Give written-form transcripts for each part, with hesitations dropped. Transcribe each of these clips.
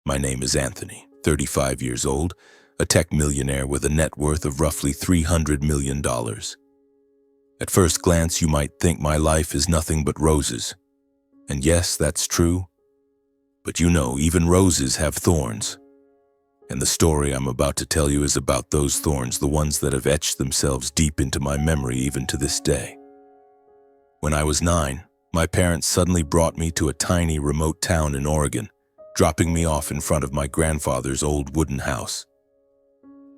My name is Anthony, 35 years old, a tech millionaire with a net worth of roughly $300 million. At first glance, you might think my life is nothing but roses. And yes, that's true. But you know, even roses have thorns. And the story I'm about to tell you is about those thorns, the ones that have etched themselves deep into my memory even to this day. When I was 9, my parents suddenly brought me to a tiny remote town in Oregon, dropping me off in front of my grandfather's old wooden house.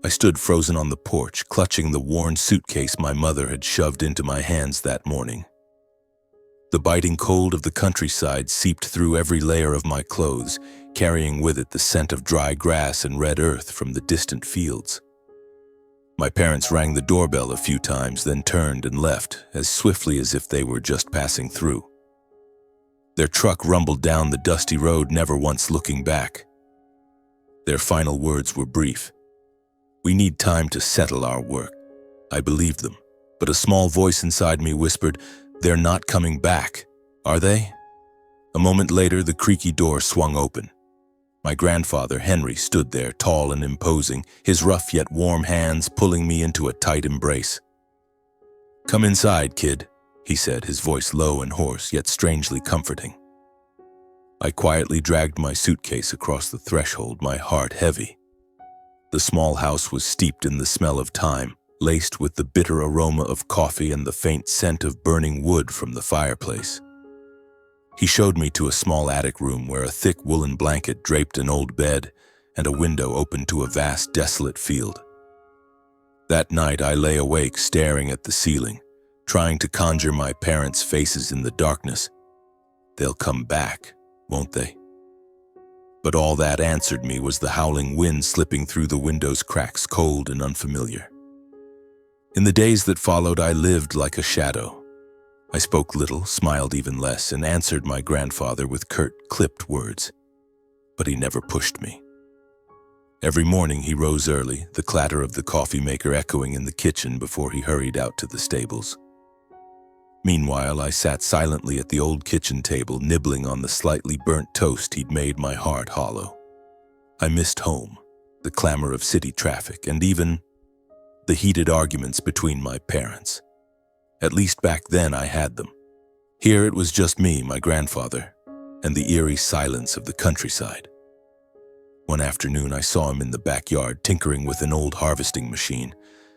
I stood frozen on the porch, clutching the worn suitcase my mother had shoved into my hands that morning. The biting cold of the countryside seeped through every layer of my clothes, carrying with it the scent of dry grass and red earth from the distant fields. My parents rang the doorbell a few times, then turned and left as swiftly as if they were just passing through. Their truck rumbled down the dusty road, never once looking back. Their final words were brief. "We need time to settle our work." I believed them, but a small voice inside me whispered, "They're not coming back, are they?" A moment later, the creaky door swung open. My grandfather, Henry, stood there, tall and imposing, his rough yet warm hands pulling me into a tight embrace. "Come inside, kid," he said, his voice low and hoarse, yet strangely comforting. I quietly dragged my suitcase across the threshold, my heart heavy. The small house was steeped in the smell of time, laced with the bitter aroma of coffee and the faint scent of burning wood from the fireplace. He showed me to a small attic room where a thick woolen blanket draped an old bed and a window opened to a vast, desolate field. That night I lay awake, staring at the ceiling, trying to conjure my parents' faces in the darkness. They'll come back, won't they? But all that answered me was the howling wind slipping through the window's cracks, cold and unfamiliar. In the days that followed, I lived like a shadow. I spoke little, smiled even less, and answered my grandfather with curt, clipped words. But he never pushed me. Every morning he rose early, the clatter of the coffee maker echoing in the kitchen before he hurried out to the stables. Meanwhile, I sat silently at the old kitchen table, nibbling on the slightly burnt toast he'd made my heart hollow. I missed home, the clamor of city traffic, and even the heated arguments between my parents. At least back then I had them. Here it was just me, my grandfather, and the eerie silence of the countryside. One afternoon I saw him in the backyard tinkering with an old harvesting machine.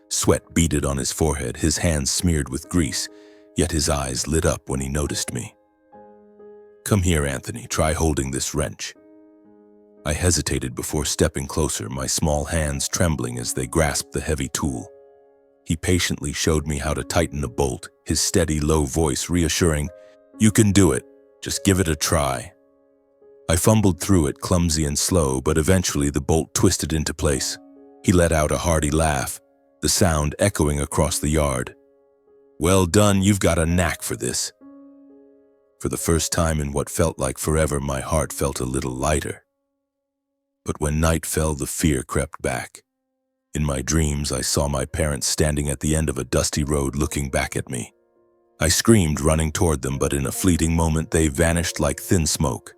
Sweat beaded on his forehead, his hands smeared with grease, yet his eyes lit up when he noticed me. "Come here, Anthony, try holding this wrench." I hesitated before stepping closer, my small hands trembling as they grasped the heavy tool. He patiently showed me how to tighten a bolt, his steady, low voice reassuring, "You can do it, just give it a try." I fumbled through it, clumsy and slow, but eventually the bolt twisted into place. He let out a hearty laugh, the sound echoing across the yard. "Well done, you've got a knack for this." For the first time in what felt like forever, my heart felt a little lighter. But when night fell, the fear crept back. In my dreams, I saw my parents standing at the end of a dusty road looking back at me. I screamed, running toward them, but in a fleeting moment they vanished like thin smoke.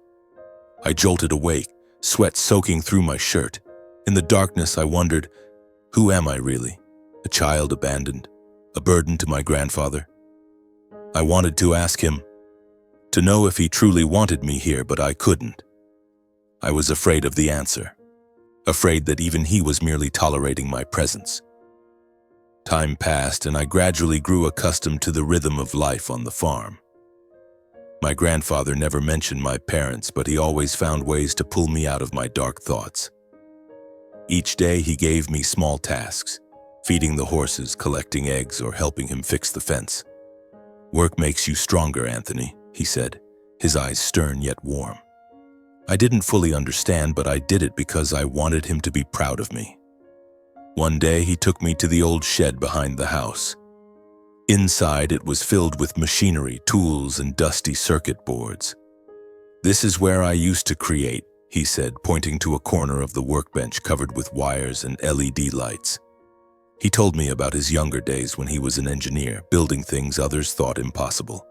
I jolted awake, sweat soaking through my shirt. In the darkness, I wondered, who am I really? A child abandoned? A burden to my grandfather? I wanted to ask him, to know if he truly wanted me here, but I couldn't. I was afraid of the answer, afraid that even he was merely tolerating my presence. Time passed, and I gradually grew accustomed to the rhythm of life on the farm. My grandfather never mentioned my parents, but he always found ways to pull me out of my dark thoughts. Each day he gave me small tasks, feeding the horses, collecting eggs, or helping him fix the fence. "Work makes you stronger, Anthony," he said, his eyes stern yet warm. I didn't fully understand, but I did it because I wanted him to be proud of me. One day he took me to the old shed behind the house. Inside, it was filled with machinery, tools, and dusty circuit boards. "This is where I used to create," he said, pointing to a corner of the workbench covered with wires and LED lights. He told me about his younger days when he was an engineer, building things others thought impossible.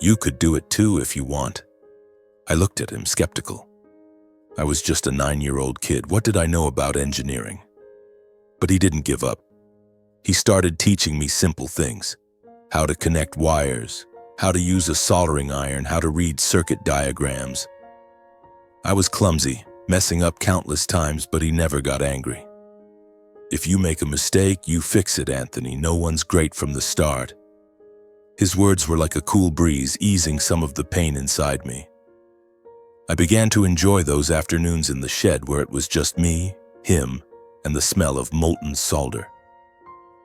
"You could do it too if you want." I looked at him, skeptical. I was just a 9-year-old kid. What did I know about engineering? But he didn't give up. He started teaching me simple things. How to connect wires, how to use a soldering iron, how to read circuit diagrams. I was clumsy, messing up countless times, but he never got angry. If you make a mistake, you fix it, Anthony. No one's great from the start. His words were like a cool breeze, easing some of the pain inside me. I began to enjoy those afternoons in the shed where it was just me, him, and the smell of molten solder.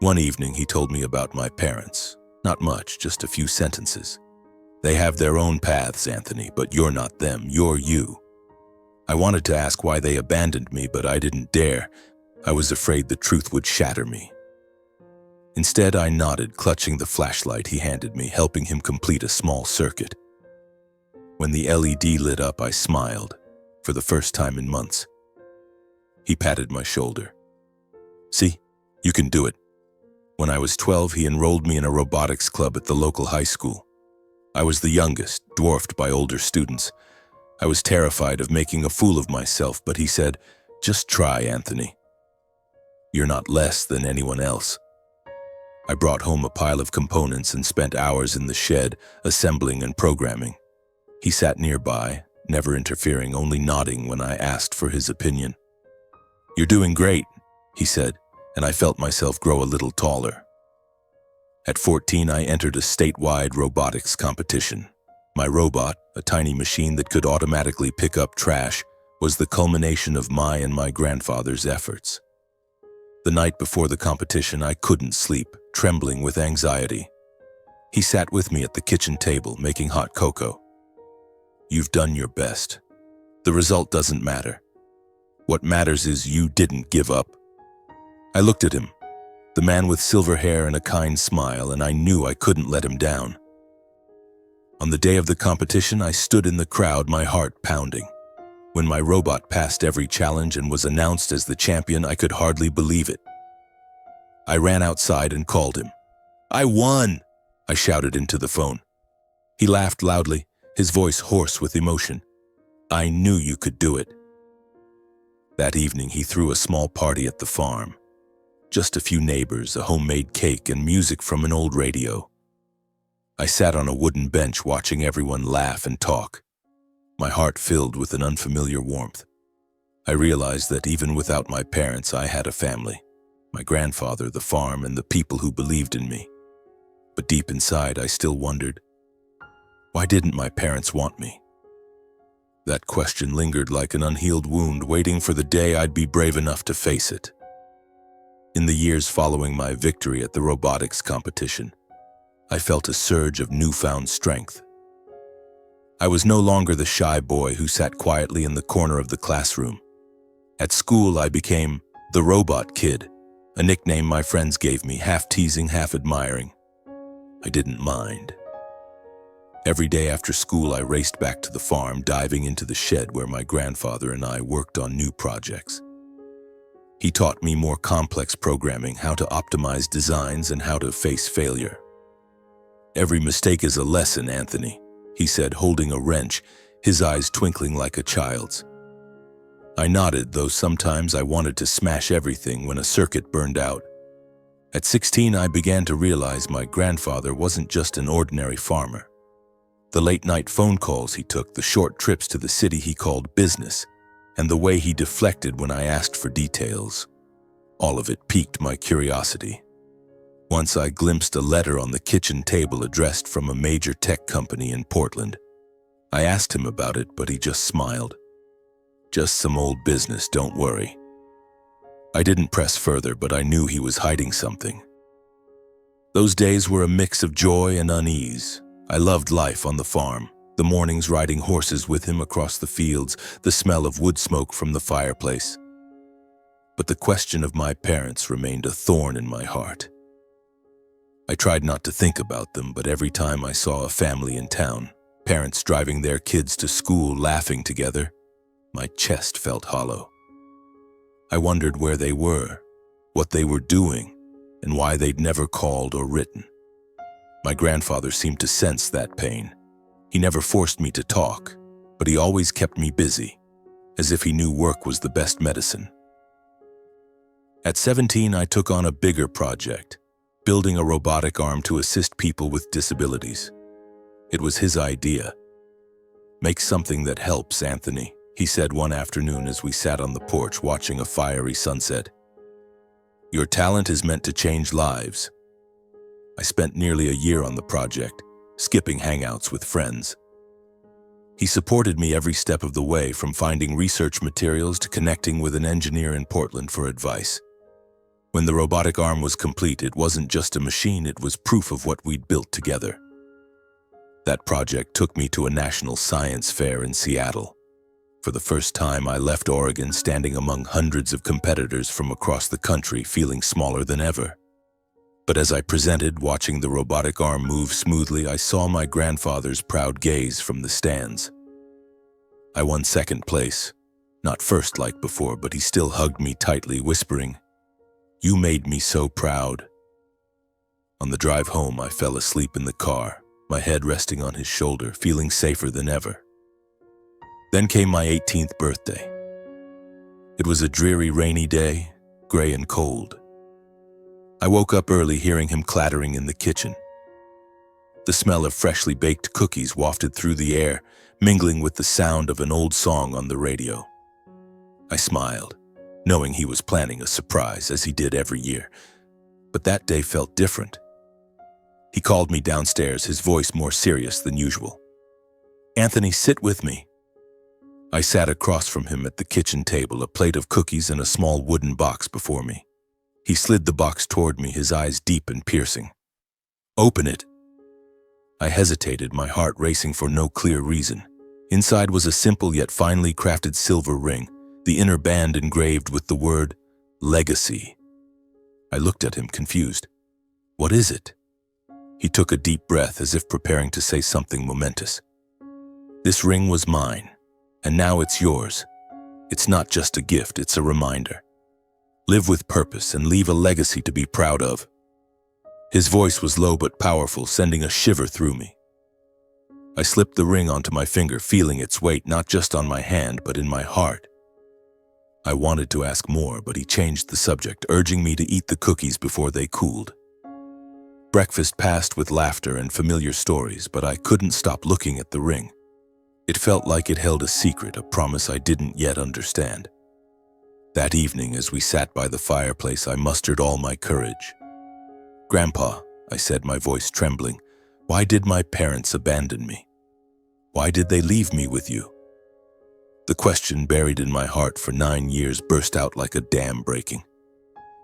One evening, he told me about my parents. Not much, just a few sentences. They have their own paths, Anthony, but you're not them, you're you. I wanted to ask why they abandoned me, but I didn't dare. I was afraid the truth would shatter me. Instead, I nodded, clutching the flashlight he handed me, helping him complete a small circuit. When the LED lit up, I smiled, for the first time in months. He patted my shoulder. See, you can do it. When I was 12, he enrolled me in a robotics club at the local high school. I was the youngest, dwarfed by older students. I was terrified of making a fool of myself, but he said, "Just try, Anthony. You're not less than anyone else." I brought home a pile of components and spent hours in the shed, assembling and programming. He sat nearby, never interfering, only nodding when I asked for his opinion. "You're doing great," he said, and I felt myself grow a little taller. At 14, I entered a statewide robotics competition. My robot, a tiny machine that could automatically pick up trash, was the culmination of my and my grandfather's efforts. The night before the competition, I couldn't sleep, trembling with anxiety. He sat with me at the kitchen table, making hot cocoa. "You've done your best. The result doesn't matter. What matters is you didn't give up." I looked at him, the man with silver hair and a kind smile, and I knew I couldn't let him down. On the day of the competition, I stood in the crowd, my heart pounding. When my robot passed every challenge and was announced as the champion, I could hardly believe it. I ran outside and called him. "I won!" I shouted into the phone. He laughed loudly, his voice hoarse with emotion. "I knew you could do it." That evening, he threw a small party at the farm. Just a few neighbors, a homemade cake, and music from an old radio. I sat on a wooden bench watching everyone laugh and talk, my heart filled with an unfamiliar warmth. I realized that even without my parents, I had a family, my grandfather, the farm, and the people who believed in me. But deep inside, I still wondered, why didn't my parents want me? That question lingered like an unhealed wound, waiting for the day I'd be brave enough to face it. In the years following my victory at the robotics competition, I felt a surge of newfound strength. I was no longer the shy boy who sat quietly in the corner of the classroom. At school, I became the Robot Kid, a nickname my friends gave me, half teasing, half admiring. I didn't mind. Every day after school, I raced back to the farm, diving into the shed where my grandfather and I worked on new projects. He taught me more complex programming, how to optimize designs, and how to face failure. "Every mistake is a lesson, Anthony," he said, holding a wrench, his eyes twinkling like a child's. I nodded, though sometimes I wanted to smash everything when a circuit burned out. At 16, I began to realize my grandfather wasn't just an ordinary farmer. The late-night phone calls he took, the short trips to the city he called business, and the way he deflected when I asked for details. All of it piqued my curiosity. Once I glimpsed a letter on the kitchen table addressed from a major tech company in Portland. I asked him about it, but he just smiled. "Just some old business, don't worry." I didn't press further, but I knew he was hiding something. Those days were a mix of joy and unease. I loved life on the farm, the mornings riding horses with him across the fields, the smell of wood smoke from the fireplace. But the question of my parents remained a thorn in my heart. I tried not to think about them, but every time I saw a family in town, parents driving their kids to school, laughing together, my chest felt hollow. I wondered where they were, what they were doing, and why they'd never called or written. My grandfather seemed to sense that pain. He never forced me to talk, but he always kept me busy. as if he knew work was the best medicine. At 17, I took on a bigger project, building a robotic arm to assist people with disabilities. It was his idea. "Make something that helps, Anthony," he said one afternoon as we sat on the porch watching a fiery sunset. "Your talent is meant to change lives." I spent nearly a year on the project, skipping hangouts with friends. He supported me every step of the way, from finding research materials to connecting with an engineer in Portland for advice. When the robotic arm was complete, it wasn't just a machine, it was proof of what we'd built together. That project took me to a national science fair in Seattle. For the first time, I left Oregon standing among hundreds of competitors from across the country, feeling smaller than ever. But as I presented, watching the robotic arm move smoothly, I saw my grandfather's proud gaze from the stands. I won second place, not first like before, but he still hugged me tightly, whispering, "You made me so proud." On the drive home, I fell asleep in the car, my head resting on his shoulder, feeling safer than ever. Then came my 18th birthday. It was a dreary, rainy day, gray and cold. I woke up early hearing him clattering in the kitchen. The smell of freshly baked cookies wafted through the air, mingling with the sound of an old song on the radio. I smiled, knowing he was planning a surprise, as he did every year. But that day felt different. He called me downstairs, his voice more serious than usual. "Anthony, sit with me." I sat across from him at the kitchen table, a plate of cookies and a small wooden box before me. He slid the box toward me, his eyes deep and piercing. "Open it." I hesitated, my heart racing for no clear reason. Inside was a simple yet finely crafted silver ring, the inner band engraved with the word legacy. I looked at him, confused. "What is it?" He took a deep breath, as if preparing to say something momentous. "This ring was mine, and now it's yours. It's not just a gift, it's a reminder. Live with purpose and leave a legacy to be proud of." His voice was low but powerful, sending a shiver through me. I slipped the ring onto my finger, feeling its weight not just on my hand but in my heart. I wanted to ask more, but he changed the subject, urging me to eat the cookies before they cooled. Breakfast passed with laughter and familiar stories, but I couldn't stop looking at the ring. It felt like it held a secret, a promise I didn't yet understand. That evening, as we sat by the fireplace, I mustered all my courage. "Grandpa," I said, my voice trembling, "why did my parents abandon me? Why did they leave me with you?" The question, buried in my heart for 9 years, burst out like a dam breaking.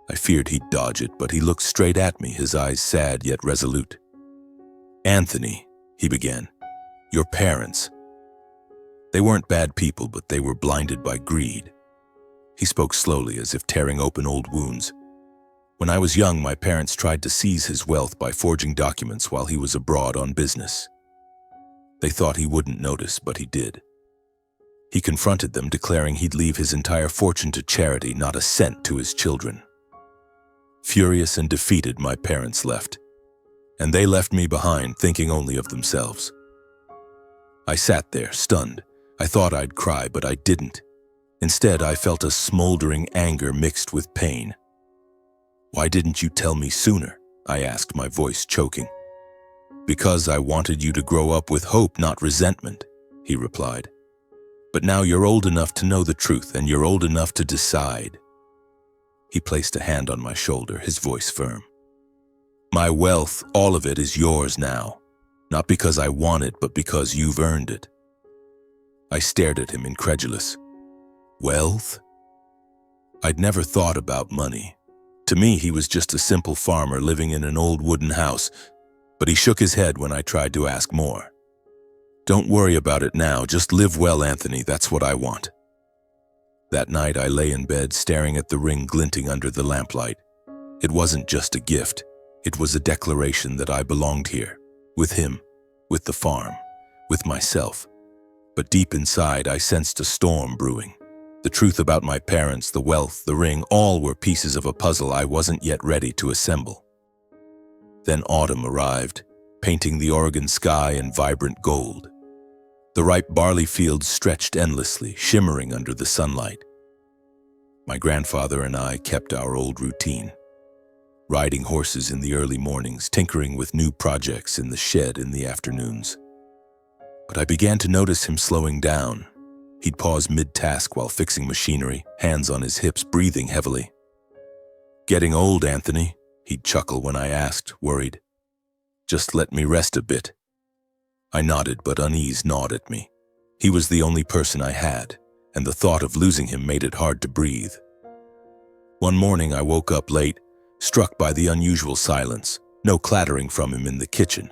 I feared he'd dodge it, but he looked straight at me, his eyes sad yet resolute. "Anthony," he began, "your parents, they weren't bad people, but they were blinded by greed." He spoke slowly, as if tearing open old wounds. "When I was young, my parents tried to seize his wealth by forging documents while he was abroad on business. They thought he wouldn't notice, but he did. He confronted them, declaring he'd leave his entire fortune to charity, not a cent to his children. Furious and defeated, my parents left. And they left me behind, thinking only of themselves. I sat there, stunned. I thought I'd cry, but I didn't. Instead, I felt a smoldering anger mixed with pain. "Why didn't you tell me sooner?" I asked, my voice choking. "Because I wanted you to grow up with hope, not resentment," he replied. "But now you're old enough to know the truth, and you're old enough to decide." He placed a hand on my shoulder, his voice firm. "My wealth, all of it, is yours now. Not because I want it, but because you've earned it." I stared at him, incredulous. Wealth? I'd never thought about money. To me, he was just a simple farmer living in an old wooden house, but he shook his head when I tried to ask more. "Don't worry about it now, just live well, Anthony, that's what I want." That night, I lay in bed, staring at the ring glinting under the lamplight. It wasn't just a gift. It was a declaration that I belonged here, with him, with the farm, with myself. But deep inside, I sensed a storm brewing. The truth about my parents, the wealth, the ring, all were pieces of a puzzle I wasn't yet ready to assemble. Then autumn arrived, painting the Oregon sky in vibrant gold. The ripe barley fields stretched endlessly, shimmering under the sunlight. My grandfather and I kept our old routine, riding horses in the early mornings, tinkering with new projects in the shed in the afternoons. But I began to notice him slowing down. He'd pause mid-task while fixing machinery, hands on his hips, breathing heavily. "Getting old, Anthony," he'd chuckle when I asked, worried. "Just let me rest a bit." I nodded, but unease gnawed at me. He was the only person I had, and the thought of losing him made it hard to breathe. One morning I woke up late, struck by the unusual silence, no clattering from him in the kitchen.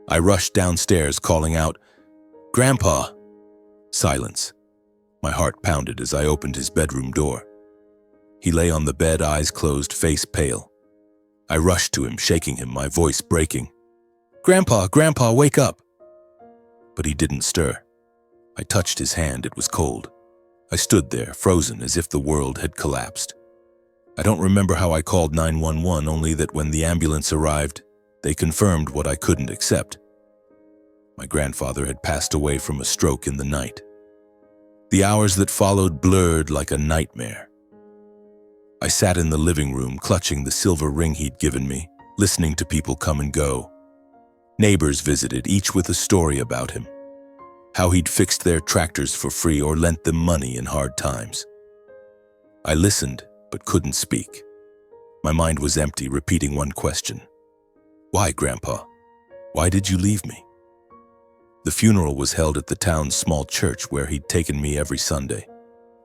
I rushed downstairs, calling out, "Grandpa!" Silence. My heart pounded as I opened his bedroom door. He lay on the bed, eyes closed, face pale. I rushed to him, shaking him, my voice breaking. "Grandpa, Grandpa, wake up!" But he didn't stir. I touched his hand, it was cold. I stood there, frozen, as if the world had collapsed. I don't remember how I called 911, only that when the ambulance arrived, they confirmed what I couldn't accept. My grandfather had passed away from a stroke in the night. The hours that followed blurred like a nightmare. I sat in the living room, clutching the silver ring he'd given me, listening to people come and go. Neighbors visited, each with a story about him. How he'd fixed their tractors for free or lent them money in hard times. I listened, but couldn't speak. My mind was empty, repeating one question. "Why, Grandpa? Why did you leave me?" The funeral was held at the town's small church where he'd taken me every Sunday.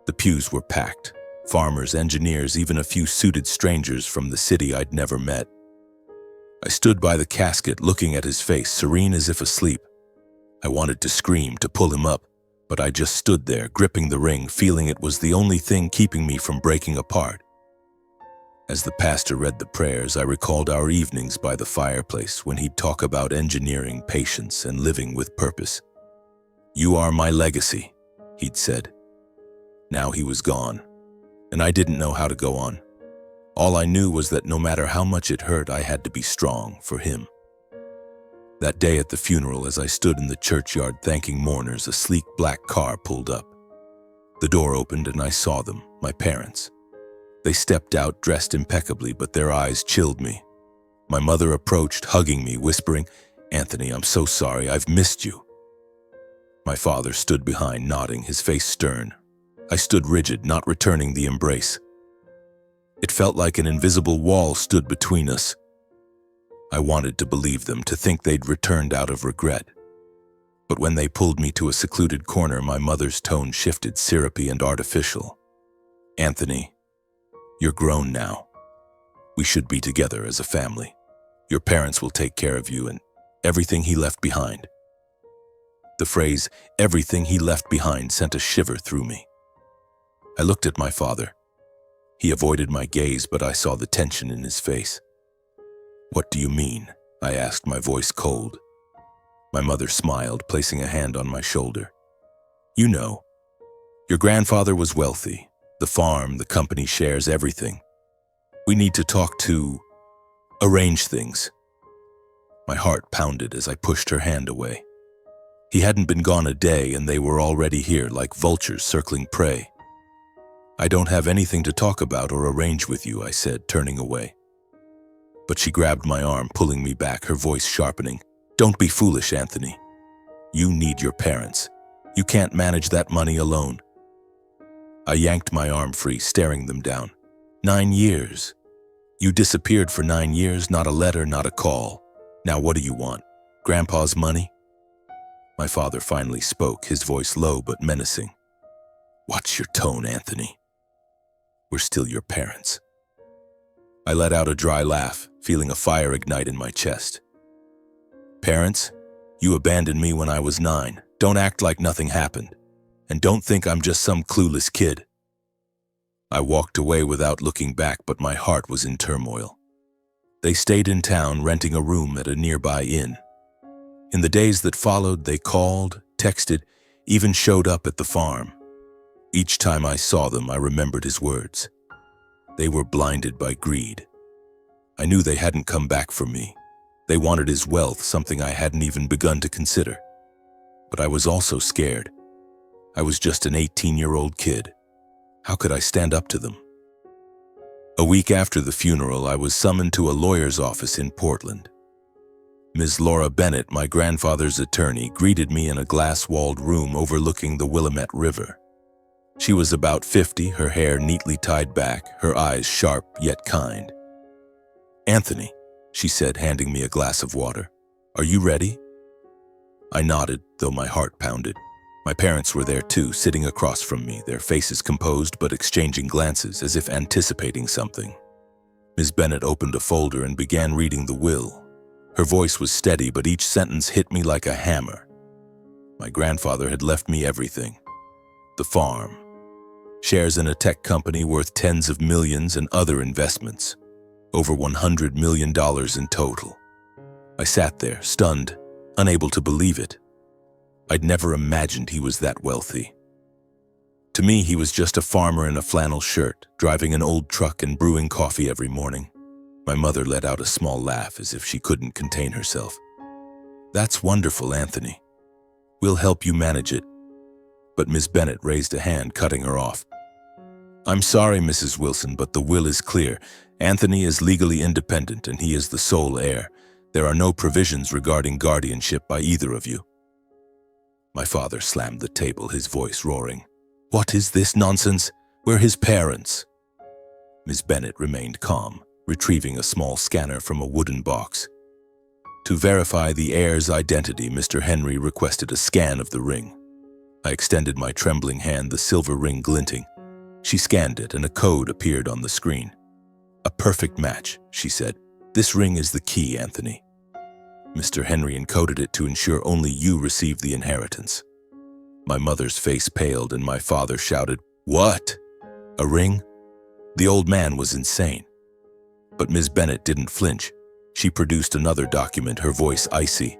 The pews were packed. Farmers, engineers, even a few suited strangers from the city I'd never met. I stood by the casket, looking at his face, serene as if asleep. I wanted to scream, to pull him up, but I just stood there, gripping the ring, feeling it was the only thing keeping me from breaking apart. As the pastor read the prayers, I recalled our evenings by the fireplace when he'd talk about engineering, patience, and living with purpose. "You are my legacy," he'd said. Now he was gone, and I didn't know how to go on. All I knew was that no matter how much it hurt, I had to be strong for him. That day at the funeral, as I stood in the churchyard thanking mourners, a sleek black car pulled up. The door opened and I saw them, my parents. They stepped out dressed impeccably, but their eyes chilled me. My mother approached, hugging me, whispering, "Anthony, I'm so sorry, I've missed you." My father stood behind, nodding, his face stern. I stood rigid, not returning the embrace. It felt like an invisible wall stood between us. I wanted to believe them, to think they'd returned out of regret. But when they pulled me to a secluded corner, my mother's tone shifted, syrupy and artificial. "Anthony, you're grown now. We should be together as a family. Your parents will take care of you and everything he left behind." The phrase, "everything he left behind," sent a shiver through me. I looked at my father. He avoided my gaze, but I saw the tension in his face. "What do you mean?" I asked, my voice cold. My mother smiled, placing a hand on my shoulder. "You know, your grandfather was wealthy. The farm, the company shares, everything. We need to talk to arrange things." My heart pounded as I pushed her hand away. He hadn't been gone a day, and they were already here like vultures circling prey. "I don't have anything to talk about or arrange with you," I said, turning away. But she grabbed my arm, pulling me back, her voice sharpening. "Don't be foolish, Anthony. You need your parents. You can't manage that money alone." I yanked my arm free, staring them down. 9 years. You disappeared for 9 years, not a letter, not a call. Now what do you want? Grandpa's money? My father finally spoke, his voice low but menacing. "Watch your tone, Anthony. We're still your parents." I let out a dry laugh, feeling a fire ignite in my chest. "Parents, you abandoned me when I was 9. Don't act like nothing happened. And don't think I'm just some clueless kid." I walked away without looking back, but my heart was in turmoil. They stayed in town, renting a room at a nearby inn. In the days that followed, they called, texted, even showed up at the farm. Each time I saw them, I remembered his words. They were blinded by greed. I knew they hadn't come back for me. They wanted his wealth, something I hadn't even begun to consider. But I was also scared. I was just an 18-year-old kid. How could I stand up to them? A week after the funeral, I was summoned to a lawyer's office in Portland. Ms. Laura Bennett, my grandfather's attorney, greeted me in a glass-walled room overlooking the Willamette River. She was about 50, her hair neatly tied back, her eyes sharp yet kind. "Anthony," she said, handing me a glass of water. "Are you ready?" I nodded, though my heart pounded. My parents were there too, sitting across from me, their faces composed but exchanging glances as if anticipating something. Ms. Bennett opened a folder and began reading the will. Her voice was steady, but each sentence hit me like a hammer. My grandfather had left me everything. The farm, shares in a tech company worth tens of millions, and other investments. Over $100 million in total. I sat there, stunned, unable to believe it. I'd never imagined he was that wealthy. To me, he was just a farmer in a flannel shirt, driving an old truck and brewing coffee every morning. My mother let out a small laugh as if she couldn't contain herself. "That's wonderful, Anthony. We'll help you manage it." But Ms. Bennett raised a hand, cutting her off. "I'm sorry, Mrs. Wilson, but the will is clear. Anthony is legally independent and he is the sole heir. There are no provisions regarding guardianship by either of you." My father slammed the table, his voice roaring. "What is this nonsense? We're his parents." Ms. Bennett remained calm, retrieving a small scanner from a wooden box. To verify the heir's identity, Mr. Henry requested a scan of the ring. I extended my trembling hand, the silver ring glinting. She scanned it and a code appeared on the screen. "A perfect match," she said. "This ring is the key, Anthony." Mr. Henry encoded it to ensure only you received the inheritance. My mother's face paled and my father shouted, "What? A ring?" The old man was insane. But Ms. Bennett didn't flinch. She produced another document, her voice icy.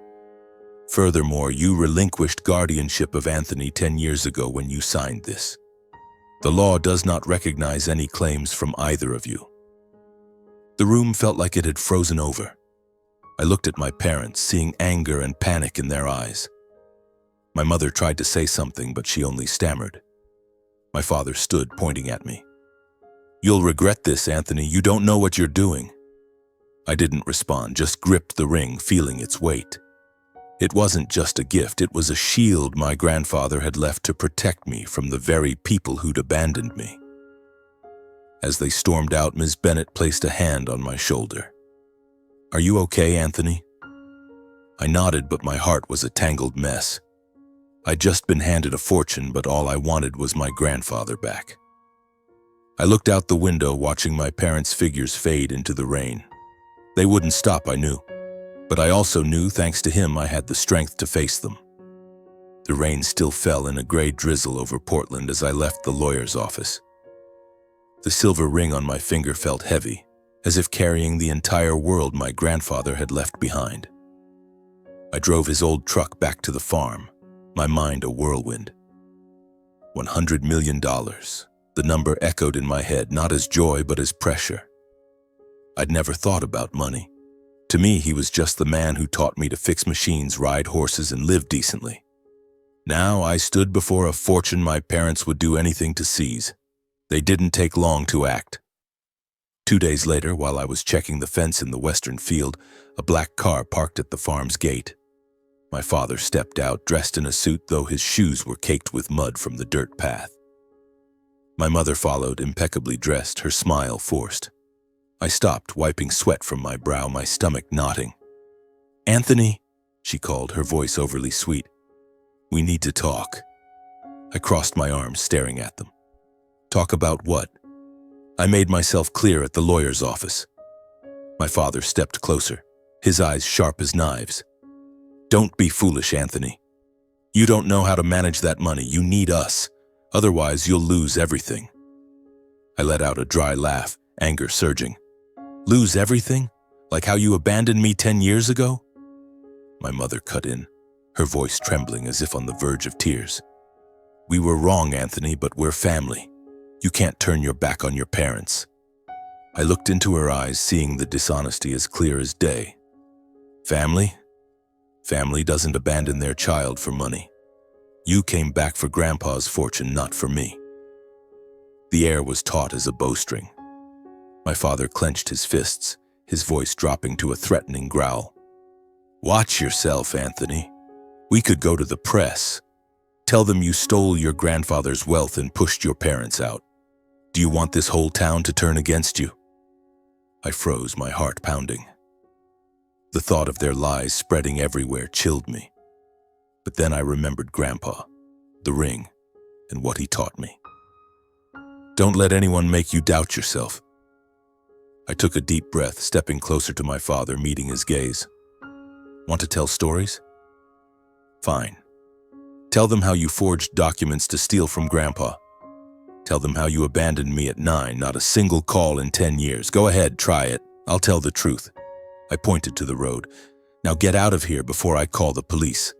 "Furthermore, you relinquished guardianship of Anthony 10 years ago when you signed this. The law does not recognize any claims from either of you." The room felt like it had frozen over. I looked at my parents, seeing anger and panic in their eyes. My mother tried to say something, but she only stammered. My father stood, pointing at me. "You'll regret this, Anthony. You don't know what you're doing." I didn't respond, just gripped the ring, feeling its weight. It wasn't just a gift, it was a shield my grandfather had left to protect me from the very people who'd abandoned me. As they stormed out, Ms. Bennett placed a hand on my shoulder. "Are you okay, Anthony?" I nodded, but my heart was a tangled mess. I'd just been handed a fortune, but all I wanted was my grandfather back. I looked out the window, watching my parents' figures fade into the rain. They wouldn't stop, I knew. But I also knew, thanks to him, I had the strength to face them. The rain still fell in a gray drizzle over Portland as I left the lawyer's office. The silver ring on my finger felt heavy, as if carrying the entire world my grandfather had left behind. I drove his old truck back to the farm, my mind a whirlwind. $100 million. The number echoed in my head, not as joy but as pressure. I'd never thought about money. To me, he was just the man who taught me to fix machines, ride horses, and live decently. Now I stood before a fortune my parents would do anything to seize. They didn't take long to act. 2 days later, while I was checking the fence in the western field, a black car parked at the farm's gate. My father stepped out, dressed in a suit, though his shoes were caked with mud from the dirt path. My mother followed, impeccably dressed, her smile forced. I stopped, wiping sweat from my brow, my stomach knotting. "Anthony," she called, her voice overly sweet. "We need to talk." I crossed my arms, staring at them. "Talk about what?" I made myself clear at the lawyer's office. My father stepped closer, his eyes sharp as knives. "Don't be foolish, Anthony. You don't know how to manage that money. You need us. Otherwise, you'll lose everything." I let out a dry laugh, anger surging. "Lose everything? Like how you abandoned me 10 years ago?" My mother cut in, her voice trembling as if on the verge of tears. "We were wrong, Anthony, but we're family. You can't turn your back on your parents." I looked into her eyes, seeing the dishonesty as clear as day. "Family? Family doesn't abandon their child for money. You came back for Grandpa's fortune, not for me. The air was taut as a bowstring. My father clenched his fists, his voice dropping to a threatening growl. Watch yourself, Anthony. We could go to the press. Tell them you stole your grandfather's wealth and pushed your parents out. Do you want this whole town to turn against you? I froze, my heart pounding. The thought of their lies spreading everywhere chilled me. But then I remembered Grandpa, the ring, and what he taught me. Don't let anyone make you doubt yourself. I took a deep breath, stepping closer to my father, meeting his gaze. Want to tell stories? Fine. Tell them how you forged documents to steal from Grandpa. Tell them how you abandoned me at 9, not a single call in 10 years. Go ahead, try it. I'll tell the truth. I pointed to the road. Now get out of here before I call the police.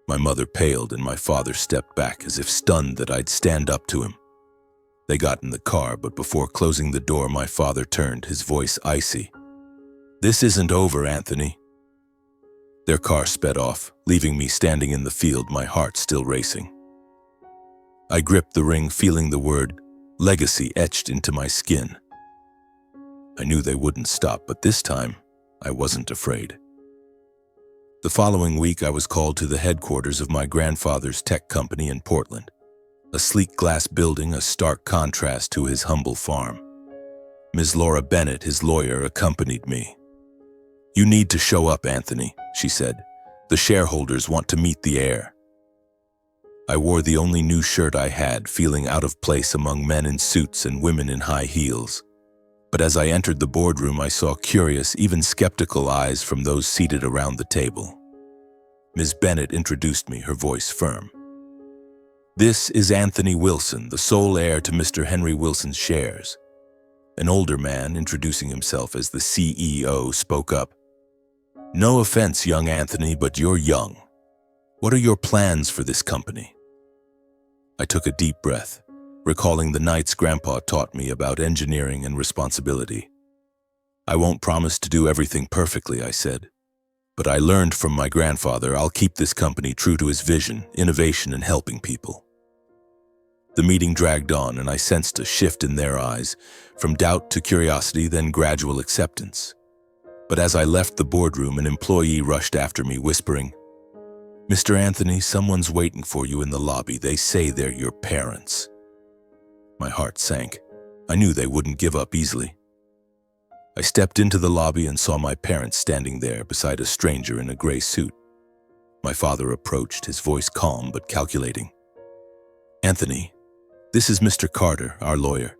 My mother paled and my father stepped back as if stunned that I'd stand up to him. They got in the car, but before closing the door, my father turned, his voice icy. This isn't over, Anthony. Their car sped off, leaving me standing in the field, my heart still racing. I gripped the ring, feeling the word legacy etched into my skin. I knew they wouldn't stop, but this time, I wasn't afraid. The following week, I was called to the headquarters of my grandfather's tech company in Portland. A sleek glass building, a stark contrast to his humble farm. Ms. Laura Bennett, his lawyer, accompanied me. You need to show up, Anthony, she said. The shareholders want to meet the heir. I wore the only new shirt I had, feeling out of place among men in suits and women in high heels. But as I entered the boardroom, I saw curious, even skeptical eyes from those seated around the table. Ms. Bennett introduced me, her voice firm. This is Anthony Wilson, the sole heir to Mr. Henry Wilson's shares. An older man, introducing himself as the CEO, spoke up. No offense, young Anthony, but you're young. What are your plans for this company? I took a deep breath, recalling the nights Grandpa taught me about engineering and responsibility. I won't promise to do everything perfectly, I said. But I learned from my grandfather I'll keep this company true to his vision, innovation, and helping people. The meeting dragged on, and I sensed a shift in their eyes, from doubt to curiosity, then gradual acceptance. But as I left the boardroom, an employee rushed after me, whispering, Mr. Anthony, someone's waiting for you in the lobby. They say they're your parents. My heart sank. I knew they wouldn't give up easily. I stepped into the lobby and saw my parents standing there beside a stranger in a gray suit. My father approached, his voice calm but calculating. Anthony, this is Mr. Carter, our lawyer.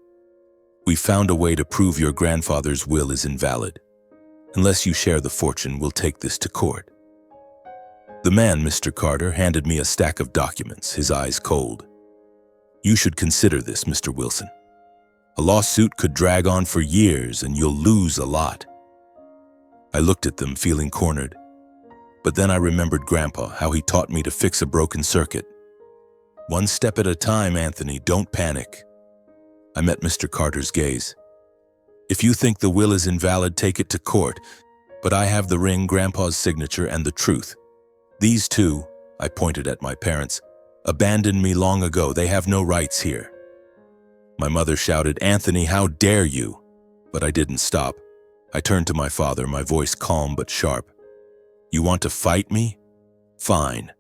We found a way to prove your grandfather's will is invalid. Unless you share the fortune, we'll take this to court. The man, Mr. Carter, handed me a stack of documents, his eyes cold. You should consider this, Mr. Wilson. A lawsuit could drag on for years and you'll lose a lot. I looked at them, feeling cornered. But then I remembered Grandpa, how he taught me to fix a broken circuit. One step at a time, Anthony, don't panic. I met Mr. Carter's gaze. If you think the will is invalid, take it to court. But I have the ring, Grandpa's signature, and the truth. These two, I pointed at my parents, abandoned me long ago. They have no rights here. My mother shouted, Anthony, how dare you? But I didn't stop. I turned to my father, my voice calm but sharp. You want to fight me? Fine.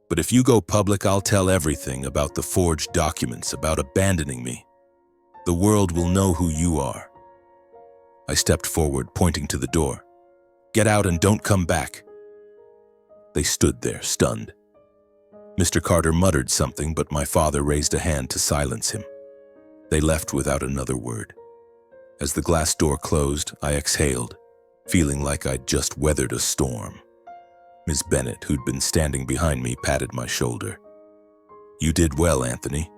But if you go public, I'll tell everything about the forged documents, about abandoning me. The world will know who you are. I stepped forward, pointing to the door. Get out and don't come back. They stood there, stunned. Mr. Carter muttered something, but my father raised a hand to silence him. They left without another word. As the glass door closed, I exhaled, feeling like I'd just weathered a storm. Ms. Bennett, who'd been standing behind me, patted my shoulder. You did well, Anthony.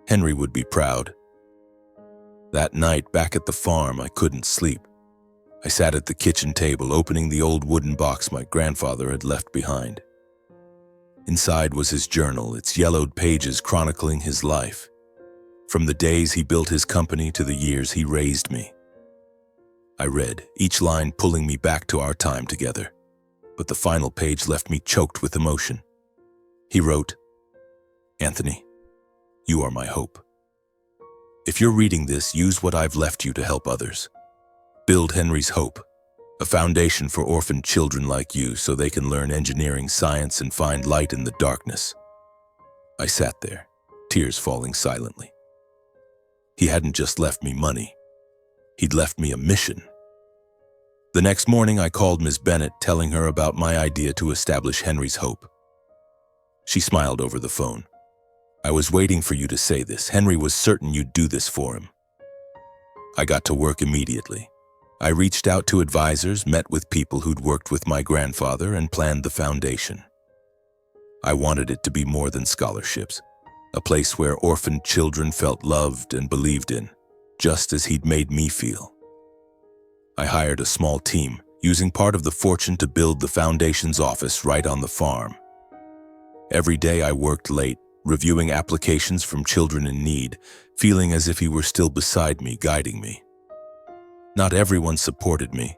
Henry would be proud. That night, back at the farm, I couldn't sleep. I sat at the kitchen table, opening the old wooden box my grandfather had left behind. Inside was his journal, its yellowed pages chronicling his life. From the days he built his company to the years he raised me. I read, each line pulling me back to our time together. But the final page left me choked with emotion. He wrote, Anthony, you are my hope. If you're reading this, use what I've left you to help others. Build Henry's Hope, a foundation for orphaned children like you so they can learn engineering, science, and find light in the darkness. I sat there, tears falling silently. He hadn't just left me money. He'd left me a mission. The next morning, I called Ms. Bennett, telling her about my idea to establish Henry's Hope. She smiled over the phone. I was waiting for you to say this. Henry was certain you'd do this for him. I got to work immediately. I reached out to advisors, met with people who'd worked with my grandfather, and planned the foundation. I wanted it to be more than scholarships, a place where orphaned children felt loved and believed in, just as he'd made me feel. I hired a small team, using part of the fortune to build the foundation's office right on the farm. Every day I worked late, reviewing applications from children in need, feeling as if he were still beside me, guiding me. Not everyone supported me.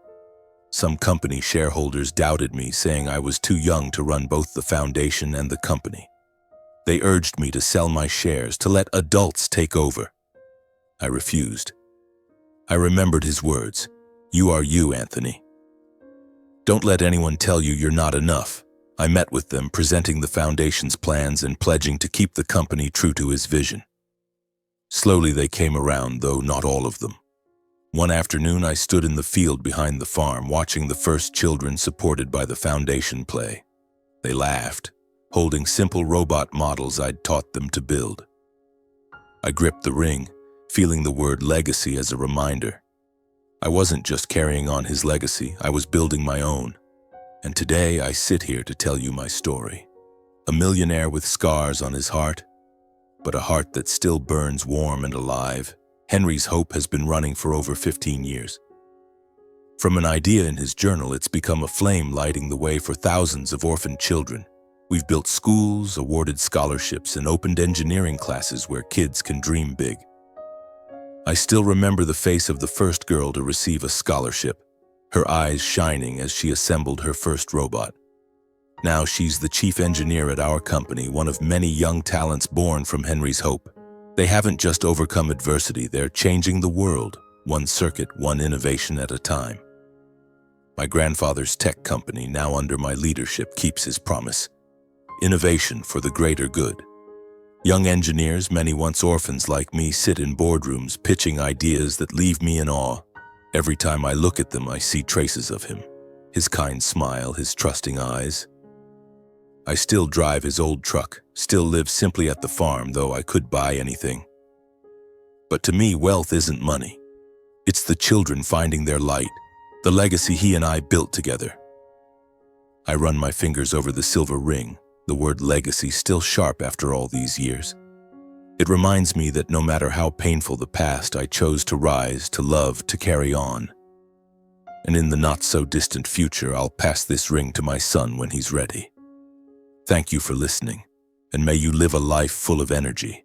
Some company shareholders doubted me, saying I was too young to run both the foundation and the company. They urged me to sell my shares, to let adults take over. I refused. I remembered his words, "You are you, Anthony. Don't let anyone tell you you're not enough." I met with them, presenting the foundation's plans and pledging to keep the company true to his vision. Slowly they came around, though not all of them. One afternoon I stood in the field behind the farm, watching the first children supported by the foundation play. They laughed, holding simple robot models I'd taught them to build. I gripped the ring, feeling the word legacy as a reminder. I wasn't just carrying on his legacy, I was building my own. And today I sit here to tell you my story. A millionaire with scars on his heart, but a heart that still burns warm and alive. Henry's Hope has been running for over 15 years. From an idea in his journal, it's become a flame lighting the way for thousands of orphaned children. We've built schools, awarded scholarships, and opened engineering classes where kids can dream big. I still remember the face of the first girl to receive a scholarship, her eyes shining as she assembled her first robot. Now she's the chief engineer at our company, one of many young talents born from Henry's Hope. They haven't just overcome adversity, they're changing the world, one circuit, one innovation at a time. My grandfather's tech company, now under my leadership, keeps his promise. Innovation for the greater good. Young engineers, many once orphans like me, sit in boardrooms pitching ideas that leave me in awe. Every time I look at them, I see traces of him. His kind smile, his trusting eyes. I still drive his old truck, still live simply at the farm, though I could buy anything. But to me, wealth isn't money. It's the children finding their light, the legacy he and I built together. I run my fingers over the silver ring, the word legacy still sharp after all these years. It reminds me that no matter how painful the past, I chose to rise, to love, to carry on. And in the not-so-distant future, I'll pass this ring to my son when he's ready. Thank you for listening, and may you live a life full of energy.